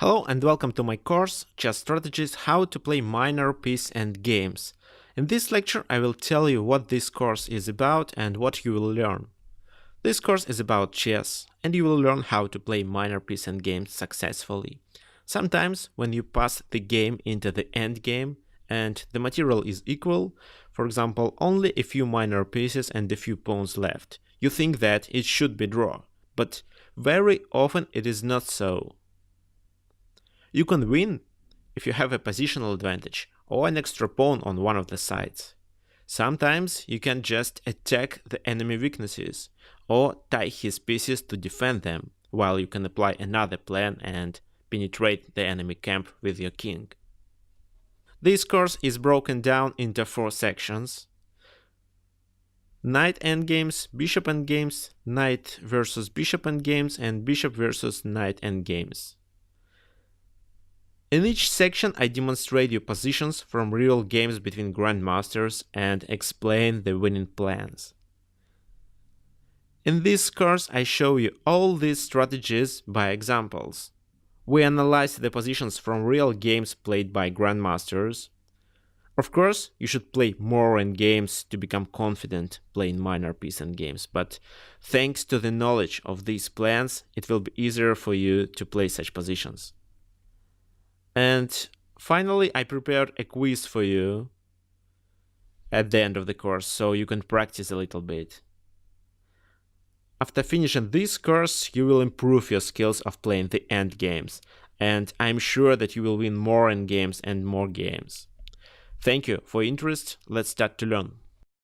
Hello and welcome to my course, Chess Strategies How to Play Minor Piece Endgames. In this lecture I will tell you what this course is about and what you will learn. This course is about chess, and you will learn how to play minor piece endgames successfully. Sometimes when you pass the game into the endgame and the material is equal, for example only a few minor pieces and a few pawns left, you think that it should be draw, but very often it is not so. You can win if you have a positional advantage or an extra pawn on one of the sides. Sometimes you can just attack the enemy weaknesses or tie his pieces to defend them, while you can apply another plan and penetrate the enemy camp with your king. This course is broken down into 4 sections: knight endgames, bishop endgames, knight versus bishop endgames, and bishop versus knight endgames. In each section I demonstrate you positions from real games between grandmasters and explain the winning plans. In this course I show you all these strategies by examples. We analyze the positions from real games played by grandmasters. Of course, you should play more in games to become confident playing minor piece endgames, but thanks to the knowledge of these plans, it will be easier for you to play such positions. And finally, I prepared a quiz for you at the end of the course, so you can practice a little bit. After finishing this course, you will improve your skills of playing the end games, and I'm sure that you will win more in games and more games. Thank you for your interest. Let's start to learn.